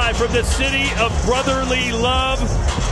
live from the city of brotherly love,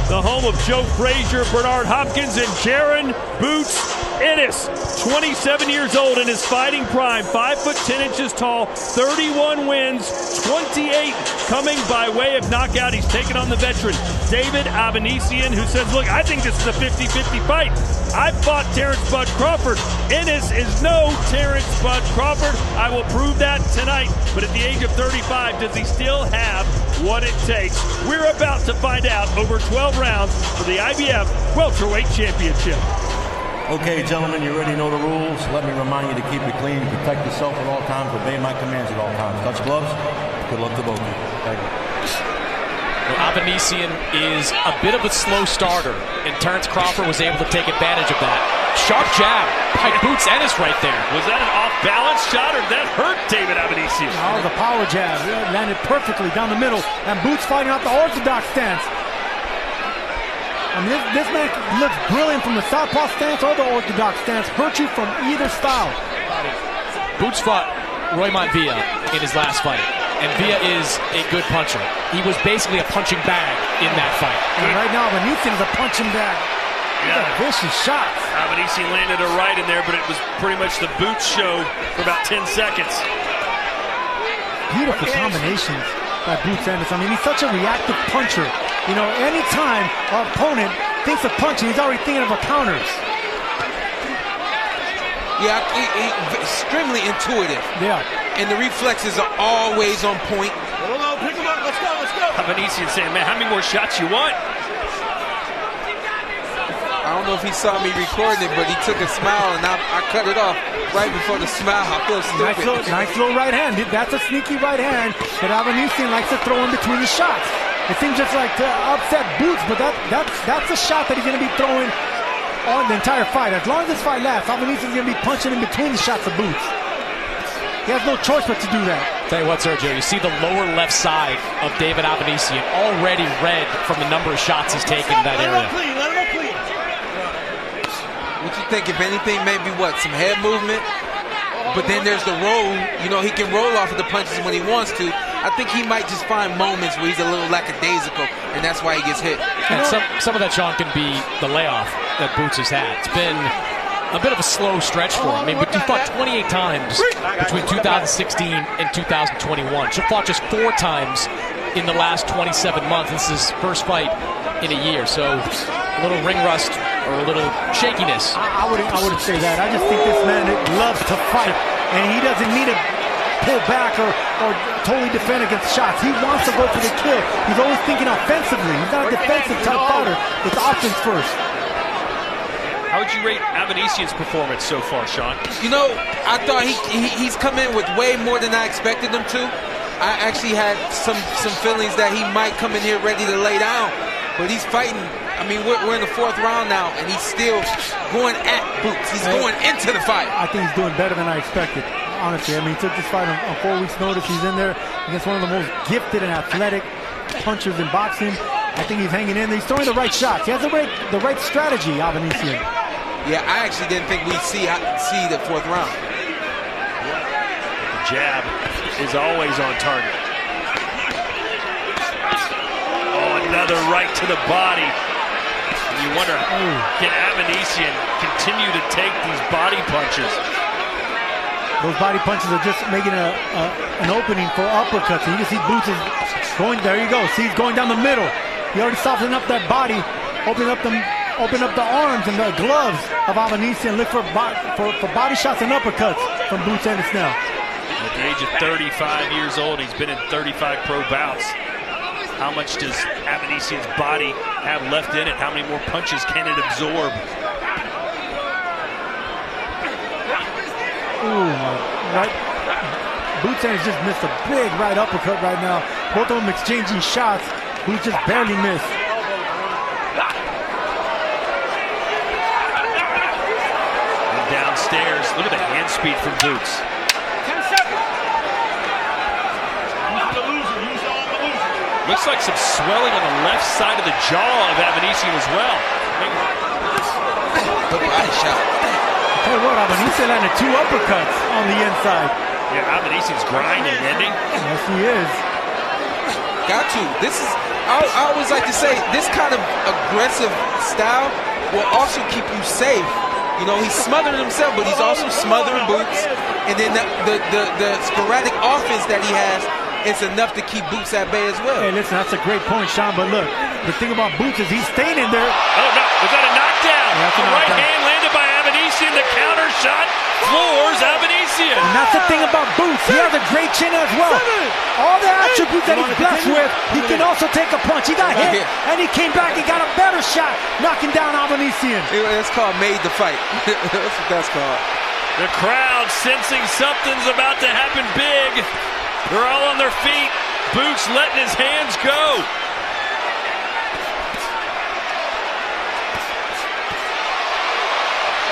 the home of Joe Frazier, Bernard Hopkins, and Jaron Boots Ennis, 27 years old in his fighting prime, 5 foot 10 inches tall, 31 wins, 28 coming by way of knockout. He's taken on the veteran David Avanesyan, who says, look, I think this is a 50-50 fight. I fought Terrence Bud Crawford. Ennis is no Terrence Bud Crawford. I will prove that tonight. But at the age of 35, does he still have what it takes? We're about to find out over 12 rounds for the IBF Welterweight Championship. Okay, gentlemen, you already know the rules. Let me remind you to keep it clean, protect yourself at all times, obey my commands at all times. Touch gloves. Good luck to both of you. Thank you. Well, Avanesyan is a bit of a slow starter, and Terrence Crawford was able to take advantage of that. Sharp jab by Boots Ennis right there. Was that an off-balance shot, or did that hurt David Avanesyan? Oh, the power jab landed perfectly down the middle, and Boots fighting out the orthodox stance. I mean, this man looks brilliant from the southpaw stance or the orthodox stance. Hurt you from either style. Boots fought Roy Montvilla in his last fight, and Villa is a good puncher. He was basically a punching bag in that fight. And right now, Avanesyan is a punching bag. Yeah. Vicious shots. Avanesyan landed a right in there, but it was pretty much the Boots show for about 10 seconds. Beautiful combinations by Boots Ennis. I mean, he's such a reactive puncher. You know, anytime our opponent thinks of punching, he's already thinking of a counters. Yeah, extremely intuitive. Yeah. And the reflexes are always on point. Pick him up, let's go, let's go. Avanesyan saying, man, how many more shots you want? I don't know if he saw me recording it, but he took a smile, and I cut it off right before the smile. I feel stupid. Nice little right hand. That's a sneaky right hand that Avanesyan likes to throw in between the shots. It seems just like to upset Boots, but that's a shot that he's going to be throwing on the entire fight. As long as this fight lasts, Avanesyan's going to be punching in between the shots of Boots. He has no choice but to do that. Tell you what, Sergio, you see the lower left side of David Avanesyan already red from the number of shots he's taken in that area. What you think, if anything, maybe what, some head movement? But then there's the roll. You know, he can roll off of the punches when he wants to. I think he might just find moments where he's a little lackadaisical, and that's why he gets hit. And some of that, Sean, can be the layoff that Boots has had. It's been a bit of a slow stretch for him. I mean, but he fought 28 times between 2016 and 2021. So fought just 4 times in the last 27 months. This is his first fight in a year. So a little ring rust or a little shakiness. I wouldn't say that. I just think this man loves to fight, and he doesn't need to pull back or totally defend against shots. He wants to go for the kill. He's always thinking offensively. He's not a defensive type fighter. It's offense first. How would you rate Avanesyan's performance so far, Sean? You know, I thought he's come in with way more than I expected him to. I actually had some feelings that he might come in here ready to lay down, but he's fighting. I mean, we're in the 4th round now, and he's still going at Boots. He's going into the fight. I think he's doing better than I expected, honestly. I mean, he took this fight on 4 weeks' notice. He's in there against one of the most gifted and athletic punchers in boxing. I think he's hanging in there. He's throwing the right shots. He has the right strategy, Avanesyan. Yeah, I actually didn't think we'd see the 4th round. The jab is always on target. Oh, another right to the body. You wonder, can Avanesyan continue to take these body punches? Those body punches are just making an opening for uppercuts. And you can see Boots is going, there you go. See, he's going down the middle. He already softened up that body, open up the arms and the gloves of Avanesyan. Look for body shots and uppercuts from Boots Ennis now. At the age of 35 years old, he's been in 35 pro bouts. How much does Avanesyan's body have left in it? How many more punches can it absorb? Ooh, right. Boots Ennis just missed a big right uppercut right now. Both of them exchanging shots. Boots just barely missed. And downstairs, look at the hand speed from Boots. 10 seconds. Looks like some swelling on the left side of the jaw of Avanesyan as well. Good body shot. I tell you what, Avanesyan landed 2 uppercuts on the inside. Yeah, Avanesyan's grinding, isn't he? Yes, he is. Got to. This is, I always like to say, this kind of aggressive style will also keep you safe. You know, he's smothering himself, but he's also smothering Boots. And then the sporadic offense that he has is enough to keep Boots at bay as well. Hey, listen, that's a great point, Sean. But look, the thing about Boots is he's staying in there. Oh, no. Was that a knockdown? Yeah, that's a right knockdown. hand landed by Avanesyan. The counter shot floors Avanesyan. And that's the thing about Boots. He has a great chin as well. All the attributes that he's blessed with, he can also take a punch. He got hit, and he came back and got a better shot, knocking down Avanesyan. It's called made to fight. That's what that's called. The crowd sensing something's about to happen big. They're all on their feet. Boots letting his hands go.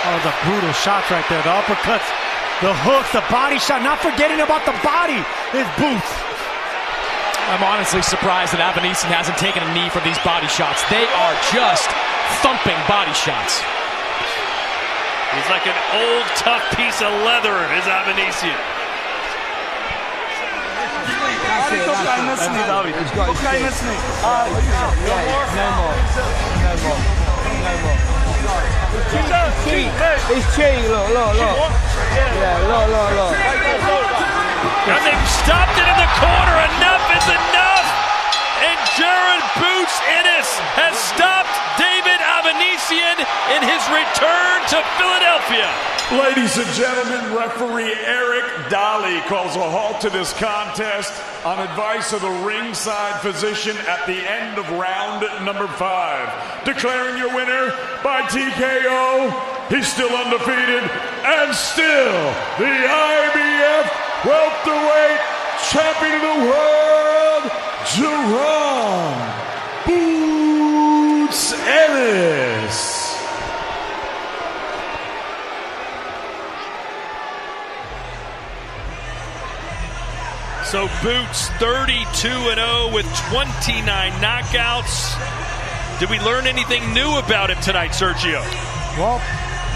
Oh, the brutal shots right there. The uppercuts, the hooks, the body shot. Not forgetting about the body is Boots. I'm honestly surprised that Avanesyan hasn't taken a knee for these body shots. They are just thumping body shots. He's like an old, tough piece of leather, is Avanesyan. It's cheating, look. Yeah, look. And they've stopped it in the corner. Enough is enough. And Jaron Boots Ennis has stopped David Avanesyan in his return to Philadelphia. Ladies and gentlemen, referee Eric Daly calls a halt to this contest on advice of the ringside physician at the end of round number 5. Declaring your winner by TKO, he's still undefeated and still the IBF welterweight champion of the world, Jaron Boots Ennis. So Boots 32-0 with 29 knockouts. Did we learn anything new about him tonight, Sergio? Well,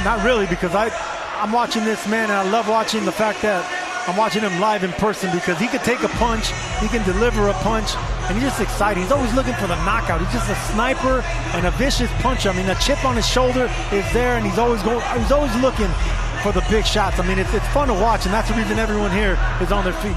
not really, because I'm watching this man, and I love watching the fact that I'm watching him live in person, because he can take a punch, he can deliver a punch, and he's just exciting. He's always looking for the knockout. He's just a sniper and a vicious puncher. I mean, the chip on his shoulder is there, and he's always looking for the big shots. I mean, it's fun to watch, and that's the reason everyone here is on their feet.